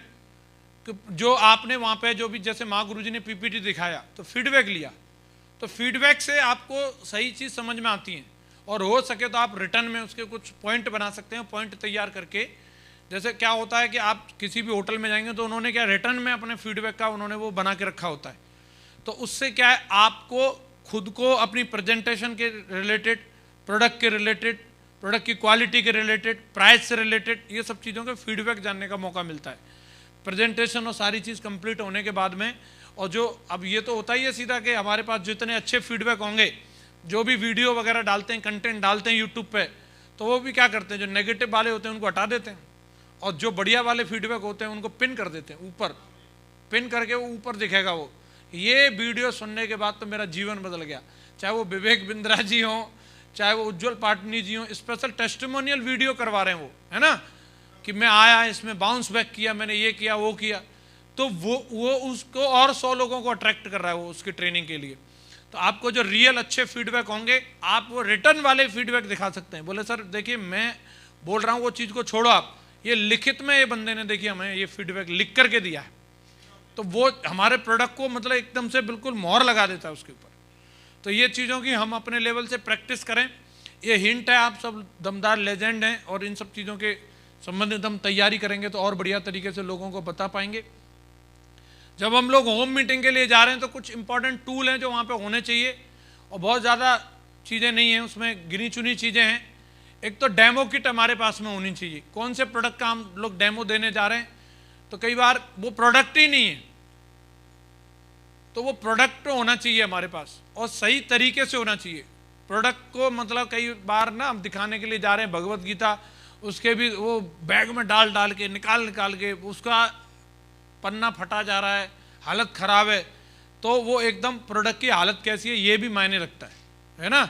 कि जो आपने वहाँ पे जो भी, जैसे माँ गुरुजी ने पीपीटी दिखाया तो फीडबैक लिया, तो फीडबैक से आपको सही चीज़ समझ में आती है। और हो सके तो आप रिटर्न में उसके कुछ पॉइंट बना सकते हैं। पॉइंट तैयार करके, जैसे क्या होता है कि आप किसी भी होटल में जाएंगे तो उन्होंने क्या रिटर्न में अपने फीडबैक का उन्होंने वो बना के रखा होता है। तो उससे क्या है, आपको खुद को अपनी प्रेजेंटेशन के रिलेटेड, प्रोडक्ट के रिलेटेड, प्रोडक्ट की क्वालिटी के रिलेटेड, प्राइस से रिलेटेड, ये सब चीज़ों के फीडबैक जानने का मौका मिलता है प्रेजेंटेशन और सारी चीज़ कंप्लीट होने के बाद में। और जो अब ये तो होता ही है सीधा कि हमारे पास जितने अच्छे फीडबैक होंगे, जो भी वीडियो वगैरह डालते हैं, कंटेंट डालते हैं यूट्यूब पे, तो वो भी क्या करते हैं, जो नेगेटिव वाले होते हैं उनको हटा देते हैं और जो बढ़िया वाले फीडबैक होते हैं उनको पिन कर देते हैं, ऊपर पिन करके वो ऊपर दिखेगा वो, ये वीडियो सुनने के बाद तो मेरा जीवन बदल गया। चाहे वो विवेक बिंद्रा जी हों, चाहे वो उज्जवल पाटनी जी हों, स्पेशल टेस्टिमोनियल वीडियो करवा रहे हैं वो, है ना, कि मैं आया इसमें बाउंस बैक किया, मैंने ये किया वो किया। तो वो उसको और 100 लोगों को अट्रैक्ट कर रहा है वो उसकी ट्रेनिंग के लिए। तो आपको जो रियल अच्छे फीडबैक होंगे, आप वो रिटर्न वाले फीडबैक दिखा सकते हैं। बोले सर देखिए मैं बोल रहा हूँ वो चीज़ को छोड़ो, आप ये लिखित में, ये बंदे ने देखिए हमें ये फीडबैक लिख करके दिया है, तो वो हमारे प्रोडक्ट को मतलब एकदम से बिल्कुल मोहर लगा देता है उसके ऊपर। तो ये चीज़ों की हम अपने लेवल से प्रैक्टिस करें। ये हिंट है, आप सब दमदार लेजेंड हैं और इन सब चीज़ों के संबंधित हम तैयारी करेंगे तो और बढ़िया तरीके से लोगों को बता पाएंगे। जब हम लोग होम मीटिंग के लिए जा रहे हैं तो कुछ इंपॉर्टेंट टूल हैं जो वहाँ पे होने चाहिए, और बहुत ज़्यादा चीज़ें नहीं हैं उसमें, गिनी चुनी चीज़ें हैं। एक तो डेमो किट हमारे पास में होनी चाहिए। कौन से प्रोडक्ट का हम लोग डेमो देने जा रहे हैं, तो कई बार वो प्रोडक्ट ही नहीं है, तो वो प्रोडक्ट होना चाहिए हमारे पास और सही तरीके से होना चाहिए। प्रोडक्ट को मतलब कई बार ना हम दिखाने के लिए जा रहे हैं भगवत गीता, उसके भी वो बैग में डाल के निकाल के उसका पन्ना फटा जा रहा है, हालत ख़राब है, तो वो एकदम प्रोडक्ट की हालत कैसी है ये भी मायने रखता है ना।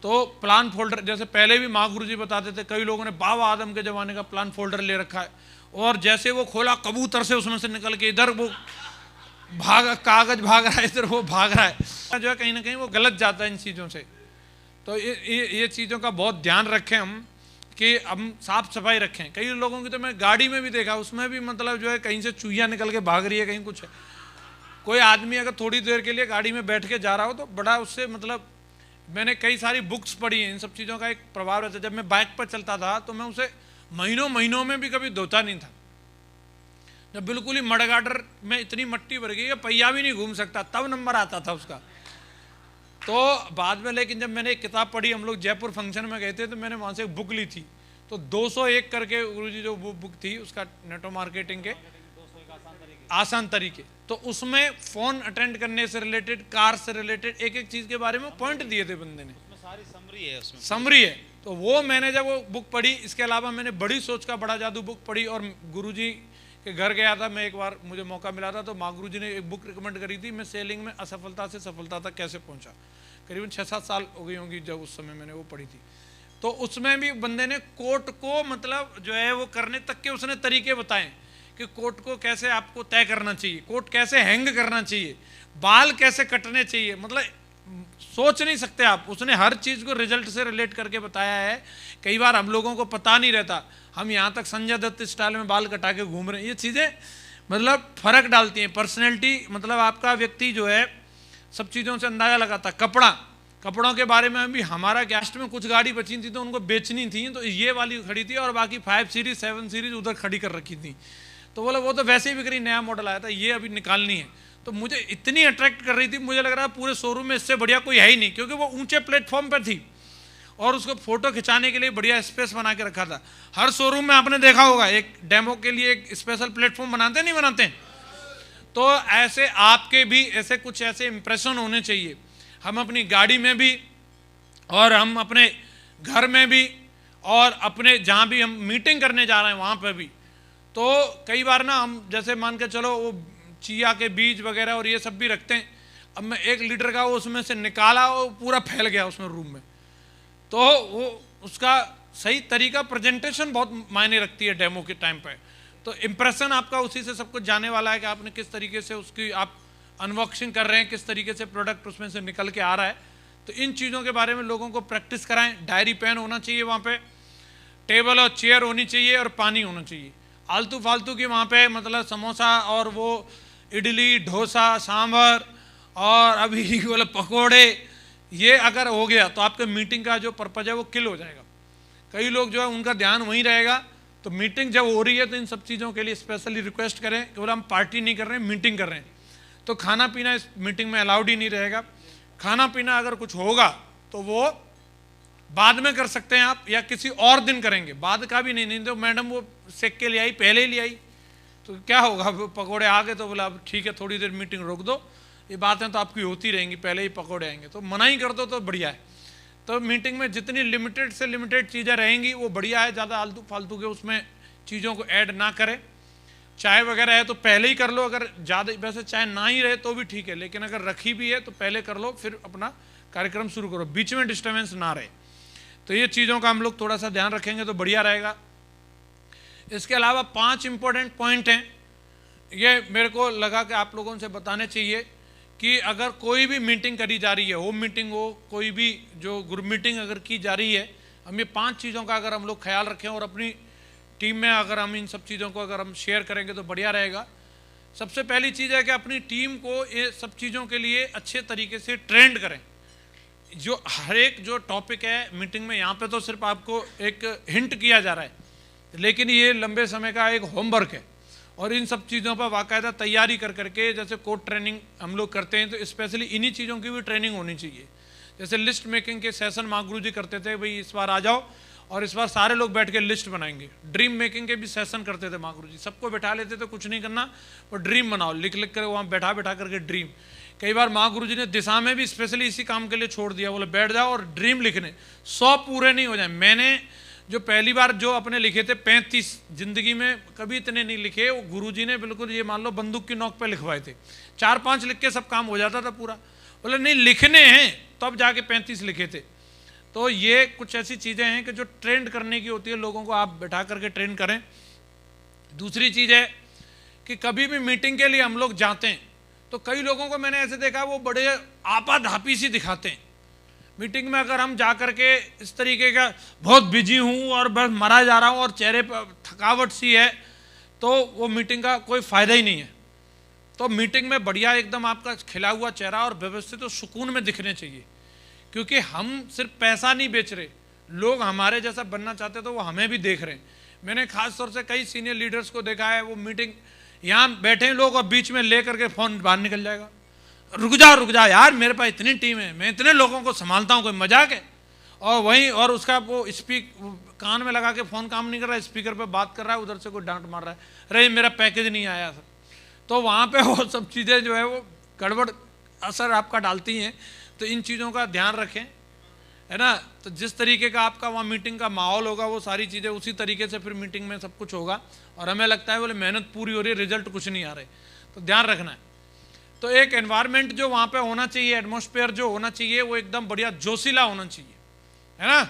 तो प्लान फोल्डर, जैसे पहले भी माँ गुरु जी बताते थे, कई लोगों ने बाबा आदम के ज़माने का प्लान फोल्डर ले रखा है, और जैसे वो खोला कबूतर से उसमें से निकल के इधर वो कागज़ भाग रहा है, इधर वो भाग रहा है, जो है कहीं ना कहीं वो गलत जाता है इन चीज़ों से। तो ये चीज़ों का बहुत ध्यान रखें हम कि हम साफ सफाई रखें। कई लोगों की तो मैं गाड़ी में भी देखा, उसमें भी मतलब जो है कहीं से चूहिया निकल के भाग रही है, कहीं कुछ है। कोई आदमी अगर थोड़ी देर के लिए गाड़ी में बैठ के जा रहा हो तो बड़ा उससे मतलब, मैंने कई सारी बुक्स पढ़ी हैं, इन सब चीज़ों का एक प्रभाव रहता है। जब मैं बाइक पर चलता था तो मैं उसे महीनों में भी कभी धोता नहीं था। जब बिल्कुल ही मडगाटर में इतनी मट्टी भर गई, पहिया भी नहीं घूम सकता, तब नंबर आता था उसका। तो बाद में लेकिन जब मैंने एक किताब पढ़ी, हम लोग जयपुर फंक्शन में गए थे तो मैंने वहाँ से एक बुक ली थी, तो 201 करके गुरुजी जो वो बुक थी उसका, नेटवर्क मार्केटिंग के आसान तरीके, तो उसमें फ़ोन अटेंड करने से रिलेटेड, कार से रिलेटेड एक चीज़ के बारे में पॉइंट दिए थे बंदे ने, सारी समरी है उसमें, समरी है। तो वो मैंने जब वो बुक पढ़ी, इसके अलावा मैंने बड़ी सोच का बड़ा जादू बुक पढ़ी, और गुरुजी के घर गया था मैं एक बार, मुझे मौका मिला था, तो माँ गुरुजी ने एक बुक रिकमेंड करी थी, मैं सेलिंग में असफलता से सफलता तक कैसे पहुंचा। करीबन 6-7 साल हो गई होंगी जब उस समय मैंने वो पढ़ी थी। तो उसमें भी बंदे ने कोट को मतलब जो है वो करने तक के उसने तरीके बताए कि कोट को कैसे आपको तय करना चाहिए, कोट कैसे हैंग करना चाहिए, बाल कैसे कटने चाहिए, मतलब सोच नहीं सकते आप। उसने हर चीज़ को रिजल्ट से रिलेट करके बताया है। कई बार हम लोगों को पता नहीं रहता, हम यहाँ तक संजय दत्त स्टाइल में बाल कटा के घूम रहे हैं। ये चीज़ें मतलब फ़र्क डालती हैं पर्सनैलिटी, मतलब आपका व्यक्ति जो है सब चीज़ों से अंदाज़ा लगाता। कपड़ों के बारे में भी हमारा कैस्ट में कुछ गाड़ी बची थी तो उनको बेचनी थी, तो ये वाली खड़ी थी और बाकी 5 सीरीज़ 7 सीरीज़ उधर खड़ी कर रखी थी। तो बोला वो तो वैसे ही बिक रही, नया मॉडल आया था, ये अभी निकालनी है। तो मुझे इतनी अट्रैक्ट कर रही थी, मुझे लग रहा है पूरे शोरूम में इससे बढ़िया कोई है ही नहीं, क्योंकि वो ऊंचे प्लेटफॉर्म पर थी और उसको फोटो खिंचाने के लिए बढ़िया स्पेस बना के रखा था। हर शोरूम में आपने देखा होगा एक डेमो के लिए एक स्पेशल प्लेटफॉर्म बनाते नहीं बनाते हैं? तो ऐसे आपके भी ऐसे कुछ ऐसे इंप्रेशन होने चाहिए, हम अपनी गाड़ी में भी और हम अपने घर में भी और अपने जहाँ भी हम मीटिंग करने जा रहे हैं वहाँ पर भी। तो कई बार ना हम जैसे मान के चलो वो चिया के बीज वगैरह और ये सब भी रखते हैं। अब मैं 1 लीटर का वो उसमें से निकाला, वो पूरा फैल गया उसमें रूम में। तो वो उसका सही तरीका प्रेजेंटेशन बहुत मायने रखती है डेमो के टाइम पे। तो इम्प्रेशन आपका उसी से सब कुछ जाने वाला है कि आपने किस तरीके से उसकी आप अनबॉक्सिंग कर रहे हैं, किस तरीके से प्रोडक्ट उसमें से निकल के आ रहा है। तो इन चीज़ों के बारे में लोगों को प्रैक्टिस कराएं। डायरी पेन होना चाहिए वहाँ पे, टेबल और चेयर होनी चाहिए और पानी होना चाहिए। आलतू फालतू की वहाँ पे मतलब समोसा और वो इडली डोसा सांभर और अभी बोले पकोड़े, ये अगर हो गया तो आपके मीटिंग का जो पर्पज है वो किल हो जाएगा। कई लोग जो है उनका ध्यान वहीं रहेगा। तो मीटिंग जब हो रही है तो इन सब चीज़ों के लिए स्पेशली रिक्वेस्ट करें कि बोला हम पार्टी नहीं कर रहे हैं, मीटिंग कर रहे हैं। तो खाना पीना इस मीटिंग में अलाउड ही नहीं रहेगा। खाना पीना अगर कुछ होगा तो वो बाद में कर सकते हैं आप, या किसी और दिन करेंगे, बाद का भी नहीं। तो मैडम वो सेक के ले आई, पहले ही ले आई, तो क्या होगा, पकोड़े आ गए तो बोला अब ठीक है थोड़ी देर मीटिंग रोक दो, ये बातें तो आपकी होती रहेंगी, पहले ही पकोड़े आएंगे। तो मना ही कर दो तो बढ़िया है। तो मीटिंग में जितनी लिमिटेड से लिमिटेड चीज़ें रहेंगी वो बढ़िया है। ज़्यादा आलतू फालतू के उसमें चीज़ों को ऐड ना करें। चाय वगैरह है तो पहले ही कर लो, अगर ज़्यादा वैसे चाय ना ही रहे तो भी ठीक है, लेकिन अगर रखी भी है तो पहले कर लो, फिर अपना कार्यक्रम शुरू करो, बीच में डिस्टर्बेंस ना रहे। तो ये चीज़ों का हम लोग थोड़ा सा ध्यान रखेंगे तो बढ़िया रहेगा। इसके अलावा 5 इंपॉर्टेंट पॉइंट हैं, ये मेरे को लगा कि आप लोगों से बताने चाहिए कि अगर कोई भी मीटिंग करी जा रही है, होम मीटिंग हो, कोई भी जो ग्रुप मीटिंग अगर की जा रही है, हम ये 5 चीज़ों का अगर हम लोग ख्याल रखें और अपनी टीम में अगर हम इन सब चीज़ों को अगर हम शेयर करेंगे तो बढ़िया रहेगा। सबसे पहली चीज़ है कि अपनी टीम को ये सब चीज़ों के लिए अच्छे तरीके से ट्रेंड करें। जो हर एक जो टॉपिक है मीटिंग में, यहाँ पे तो सिर्फ आपको एक हिंट किया जा रहा है, लेकिन ये लंबे समय का एक होमवर्क है और इन सब चीज़ों पर बाकायदा तैयारी कर करके, जैसे कोड ट्रेनिंग हम लोग करते हैं तो स्पेशली इन्हीं चीज़ों की भी ट्रेनिंग होनी चाहिए। जैसे लिस्ट मेकिंग के सेशन माँ गुरु जी करते थे, भाई इस बार आ जाओ और इस बार सारे लोग बैठ के लिस्ट बनाएंगे। ड्रीम मेकिंग के भी सेशन करते थे माँ गुरु जी, सबको बैठा लेते थे, कुछ नहीं करना, और ड्रीम बनाओ, लिख लिख कर वहाँ बैठा बैठा करके ड्रीम। कई बार माँ गुरु जी ने दिशा में भी स्पेशली इसी काम के लिए छोड़ दिया, बोले बैठ जाओ और ड्रीम लिखने, 100 पूरे नहीं हो जाए। मैंने जो पहली बार जो अपने लिखे थे 35, जिंदगी में कभी इतने नहीं लिखे, वो गुरुजी ने बिल्कुल ये मान लो बंदूक की नोक पे लिखवाए थे। 4-5 लिख के सब काम हो जाता था पूरा, बोले नहीं लिखने हैं, तब जाके 35 लिखे थे। तो ये कुछ ऐसी चीज़ें हैं कि जो ट्रेंड करने की होती है, लोगों को आप बैठा करके ट्रेंड करें। दूसरी चीज़ है कि कभी भी मीटिंग के लिए हम लोग जाते हैं तो कई लोगों को मैंने ऐसे देखा वो बड़े आपाधापी सी दिखाते हैं। मीटिंग में अगर हम जा कर के इस तरीके का बहुत बिजी हूँ और बस मरा जा रहा हूँ और चेहरे पर थकावट सी है, तो वो मीटिंग का कोई फ़ायदा ही नहीं है। तो मीटिंग में बढ़िया एकदम आपका खिला हुआ चेहरा और व्यवस्थित और सुकून में दिखने चाहिए, क्योंकि हम सिर्फ पैसा नहीं बेच रहे, लोग हमारे जैसा बनना चाहते हैं तो वो हमें भी देख रहे हैं। मैंने खास तौर से कई सीनियर लीडर्स को देखा है, वो मीटिंग यहाँ बैठे हैं लोग और बीच में ले करके फ़ोन बाहर निकल जाएगा, रुक जा यार, मेरे पास इतनी टीम है, मैं इतने लोगों को संभालता हूँ, कोई मजाक है। और वहीं और उसका वो कान में लगा के फ़ोन काम नहीं कर रहा है, स्पीकर पे बात कर रहा है, उधर से कोई डांट मार रहा है, अरे मेरा पैकेज नहीं आया सर। तो वहाँ पे वो सब चीज़ें जो है वो गड़बड़ असर आपका डालती हैं। तो इन चीज़ों का ध्यान रखें, है ना। तो जिस तरीके का आपका वहाँ मीटिंग का माहौल होगा, वो सारी चीज़ें उसी तरीके से फिर मीटिंग में सब कुछ होगा। और हमें लगता है बोले मेहनत पूरी हो रही है, रिजल्ट कुछ नहीं आ रहे, तो ध्यान रखना है। तो एक एनवायरनमेंट जो वहाँ पे होना चाहिए, एटमॉस्फेयर जो होना चाहिए वो एकदम बढ़िया जोशीला होना चाहिए, है ना।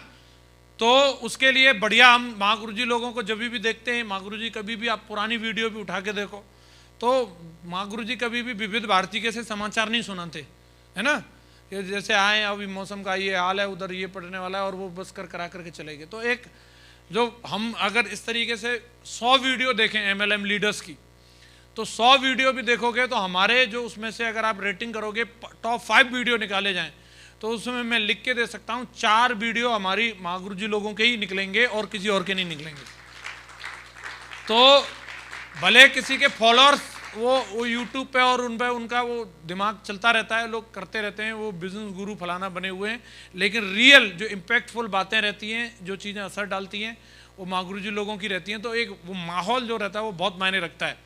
तो उसके लिए बढ़िया हम माँ गुरुजी लोगों को जब भी देखते हैं, माँ गुरुजी कभी भी आप पुरानी वीडियो भी उठा के देखो तो माँ गुरुजी कभी भी विविध भारती के से समाचार नहीं सुनाते, है ना। ये जैसे आए अभी मौसम का ये हाल है, उधर ये पड़ने वाला है, और वो बस करा करके चले गए। तो एक जो हम अगर इस तरीके से 100 वीडियो देखें MLM लीडर्स की, तो 100 वीडियो भी देखोगे तो हमारे जो उसमें से अगर आप रेटिंग करोगे टॉप 5 वीडियो निकाले जाएं तो उसमें मैं लिख के दे सकता हूं 4 वीडियो हमारी माँ गुरुजी लोगों के ही निकलेंगे और किसी और के नहीं निकलेंगे। तो भले किसी के फॉलोअर्स वो यूट्यूब पे और उन पे उनका वो दिमाग चलता रहता है, लोग करते रहते हैं, वो बिजनेस गुरु फलाना बने हुए हैं, लेकिन रियल जो इम्पैक्टफुल बातें रहती हैं, जो चीज़ें असर डालती हैं, वो माँ गुरु जी लोगों की रहती हैं। तो एक वो माहौल जो रहता है वो बहुत मायने रखता है।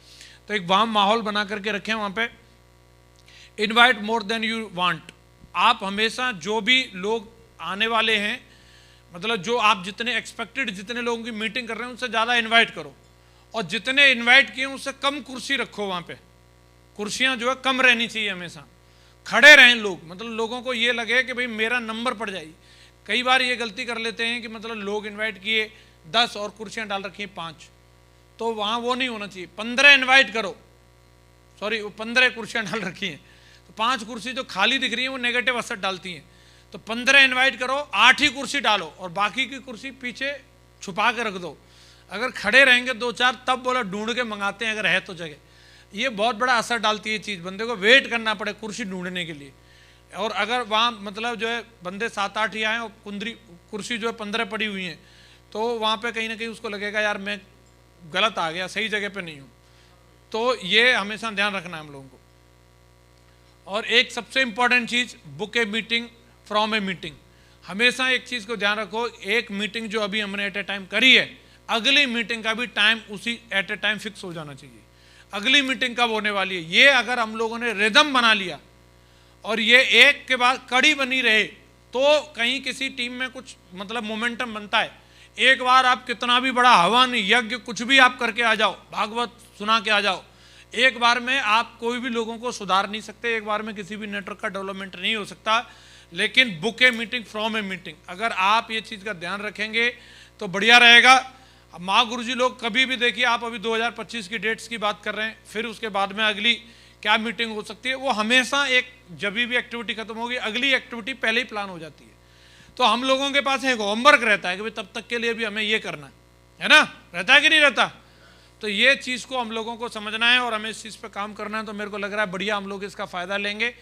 तो एक वार्म माहौल बना करके रखें वहाँ पे। Invite more than you want. आप हमेशा जो भी लोग आने वाले हैं, मतलब जो आप जितने एक्सपेक्टेड जितने लोगों की मीटिंग कर रहे हैं उनसे ज़्यादा इनवाइट करो, और जितने इनवाइट किए उससे कम कुर्सी रखो। वहाँ पे कुर्सियाँ जो है कम रहनी चाहिए, हमेशा खड़े रहें लोग, मतलब लोगों को ये लगे कि भाई मेरा नंबर पड़ जाएगी। कई बार ये गलती कर लेते हैं कि मतलब लोग इन्वाइट किए 10 और कुर्सियाँ डाल रखी हैं 5, तो वहाँ वो नहीं होना चाहिए। 15 इन्वाइट करो, सॉरी वो 15 कुर्सियाँ डाल रखी हैं, तो 5 कुर्सी जो खाली दिख रही हैं वो नेगेटिव असर डालती हैं। तो 15 इन्वाइट करो, 8 ही कुर्सी डालो और बाकी की कुर्सी पीछे छुपा के रख दो। अगर खड़े रहेंगे 2-4 तब बोला ढूंढ के मंगाते हैं अगर है तो जगह। ये बहुत बड़ा असर डालती है चीज़, बंदे को वेट करना पड़े कुर्सी ढूंढने के लिए। और अगर वहाँ मतलब जो है बंदे 7-8 ही आए और कुर्सी जो है 15 पड़ी हुई हैं, तो वहाँ पे कहीं ना कहीं उसको लगेगा यार मैं गलत आ गया, सही जगह पे नहीं हूँ। तो ये हमेशा ध्यान रखना है हम लोगों को। और एक सबसे important cheese, book a meeting from a meeting. हमेशा एक चीज़ को ध्यान रखो, एक मीटिंग जो अभी हमने एट ए टाइम करी है, अगली मीटिंग का भी टाइम उसी एट ए टाइम फिक्स हो जाना चाहिए। अगली मीटिंग कब होने वाली है, ये अगर हम लोगों ने रिदम बना लिया और ये एक के बाद कड़ी बनी रहे, तो कहीं किसी टीम में कुछ मतलब मोमेंटम बनता है। एक बार आप कितना भी बड़ा हवन यज्ञ कुछ भी आप करके आ जाओ, भागवत सुना के आ जाओ, एक बार में आप कोई भी लोगों को सुधार नहीं सकते, एक बार में किसी भी नेटवर्क का डेवलपमेंट नहीं हो सकता। लेकिन book a meeting from a meeting, अगर आप ये चीज़ का ध्यान रखेंगे तो बढ़िया रहेगा। माँ गुरुजी लोग कभी भी देखिए, आप अभी 2025 की डेट्स की बात कर रहे हैं, फिर उसके बाद में अगली क्या मीटिंग हो सकती है, वो हमेशा एक जब भी एक्टिविटी खत्म होगी अगली एक्टिविटी पहले ही प्लान हो जाती है। तो हम लोगों के पास एक होमवर्क रहता है कि भाई तब तक के लिए भी हमें ये करना है ना, रहता है कि नहीं रहता। तो ये चीज़ को हम लोगों को समझना है और हमें इस चीज़ पे काम करना है। तो मेरे को लग रहा है बढ़िया हम लोग इसका फ़ायदा लेंगे।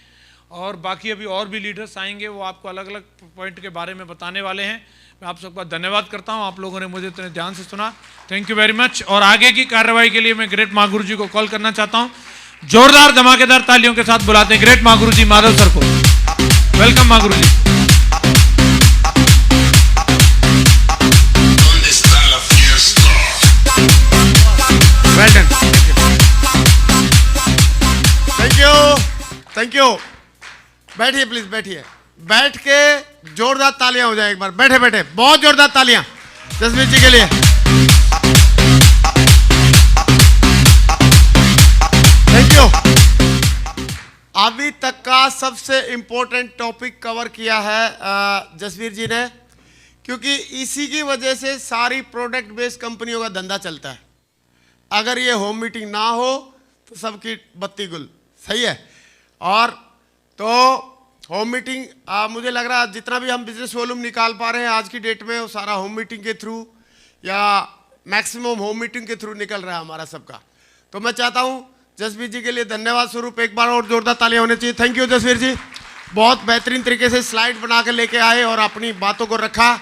और बाकी अभी और भी लीडर्स आएंगे, वो आपको अलग अलग पॉइंट के बारे में बताने वाले हैं। मैं आप सबका धन्यवाद करता हूं, आप लोगों ने मुझे इतने ध्यान से सुना, थैंक यू वेरी मच। और आगे की कार्रवाई के लिए मैं ग्रेट माँ गुरु जी को कॉल करना चाहता हूं। जोरदार धमाकेदार तालियों के साथ बुलाते हैं ग्रेट माँ गुरु जी माधव सर को। वेलकम माँ Guru ji. Well done, thank you. बैठिए प्लीज, बैठिए। बैठ के जोरदार तालियां हो जाए एक बार, बैठे बैठे बहुत जोरदार तालियां जसमीत जी के लिए। Thank you. अभी तक का सबसे इंपॉर्टेंट टॉपिक कवर किया है जसवीर जी ने, क्योंकि इसी की वजह से सारी प्रोडक्ट बेस्ड कंपनियों का धंधा चलता है। अगर ये होम मीटिंग ना हो तो सबकी बत्ती गुल, सही है। और तो होम मीटिंग मुझे लग रहा है जितना भी हम बिजनेस वॉल्यूम निकाल पा रहे हैं आज की डेट में, वो सारा होम मीटिंग के थ्रू या मैक्सिमम होम मीटिंग के थ्रू निकल रहा है हमारा सबका। तो मैं चाहता हूँ जसवीर जी के लिए धन्यवाद स्वरूप एक बार और जोरदार तालियां होनी चाहिए। थैंक यू जसवीर जी, बहुत बेहतरीन तरीके से स्लाइड बना के लेके आए और अपनी बातों को रखा।